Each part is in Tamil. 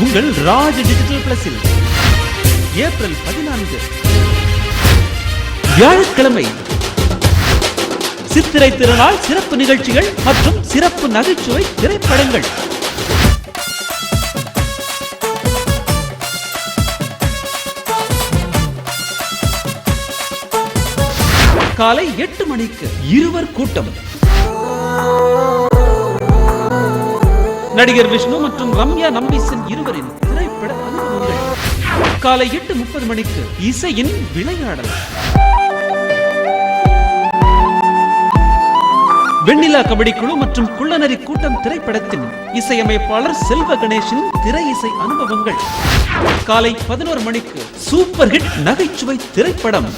உங்கள் ராஜ் டிஜிட்டல் பிளஸில் ஏப்ரல் 14 வியாழக்கிழமை சித்திரை திருநாள் சிறப்பு நிகழ்ச்சிகள் மற்றும் சிறப்பு நகைச்சுவை திரைப்படங்கள். காலை 8 மணிக்கு இருவர் கூட்டம். நடிகர் விஷ்ணு மற்றும் ரம்யா நம்பீசன் இருவரின் திரைப்பட அனுபவங்கள். காலை 8:30 மணிக்கு இசையின் விளையாடல். வெண்ணிலா கபடி குழு மற்றும் குள்ளநரி கூட்டம் திரைப்படத்தின் இசையமைப்பாளர் செல்வ கணேஷின் திரை இசை அனுபவங்கள். காலை 11 மணிக்கு சூப்பர் ஹிட் நகைச்சுவை திரைப்படம்.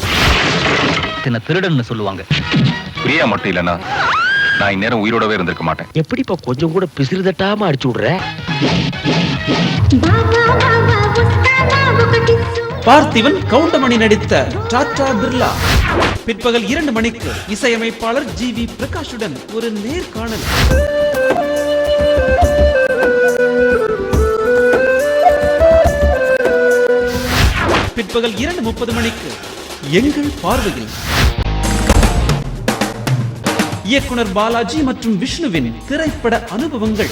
திருடன் சொல்லுவாங்க. பிரியா மட்டும் இல்லனா நான் இந்நேரம் உயிரோடவே இருந்திருக்க மாட்டேன். எப்படிப்பா கொஞ்சம் கூட பிசிறு தட்டாம அடிச்சு விடுற? பார்த்திவன் கவுண்டமணி நடித்த டாடா பிர்லா. பிற்பகல் 2 மணிக்கு இசையமைப்பாளர் ஜி.வி. பிரகாஷுடன் ஒரு நேர்காணல். பிற்பகல் 2:30 மணிக்கு எங்கள் பார்வையில் இயக்குனர் பாலாஜி மற்றும் விஷ்ணுவின் திரைப்பட அனுபவங்கள்.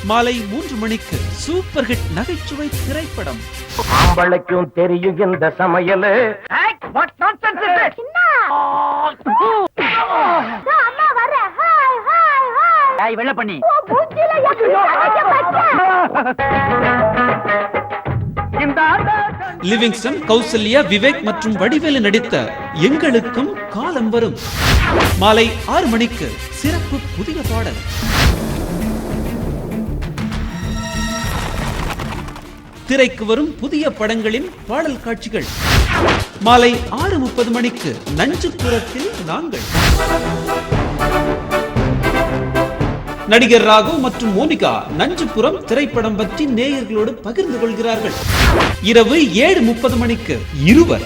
மாலை 3 மணிக்கு சூப்பர் ஹிட் நகைச்சுவை திரைப்படம். ஆம்பளைக்கும் தெரியும் இந்த சமையல். வெள்ள பண்ணி லிவிங்ஸ்டன், கௌசல்யா, விவேக் மற்றும் வடிவேலு நடித்த எங்களுக்கும் காலம் வரும். மாலை 6 மணிக்கு சிறப்பு புதிய பாடல். திரைக்கு வரும் புதிய படங்களின் பாடல் காட்சிகள். மாலை 6:30 மணிக்கு நஞ்சுப்புறத்தில் நாங்கள். நடிகர் ராகு மற்றும் மோனிகா நஞ்சுப்புறம் திரைப்படம் பற்றி நேயர்களோடு பகிர்ந்து கொள்கிறார்கள். இரவு 7:30 மணிக்கு இருவர்.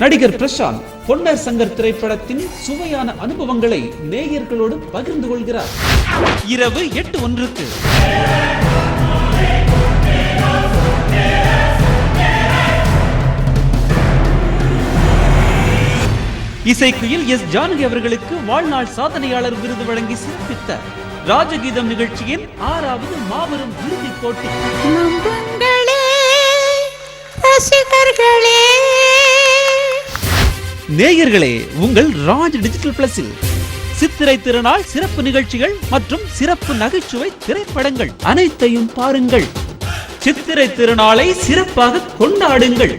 நடிகர் பிரசாந்த் பொன்னர் சங்கர் திரைப்படத்தின் சுவையான அனுபவங்களை நேயர்களோடு பகிர்ந்து கொள்கிறார். இரவு 8:01க்கு இசைக்குயில் எஸ் ஜானகி அவர்களுக்கு வாழ்நாள் சாதனையாளர் விருது வழங்கி சிறப்பித்த ராஜகீதம் நிகழ்ச்சியின் 6வது மாபெரும் இறுதிப் போட்டி. நேயர்களே, உங்கள் ராஜ் டிஜிட்டல் பிளஸில் சித்திரை திருநாள் சிறப்பு நிகழ்ச்சிகள் மற்றும் சிறப்பு நகைச்சுவை திரைப்படங்கள் அனைத்தையும் பாருங்கள். சித்திரை திருநாளை சிறப்பாக கொண்டாடுங்கள்.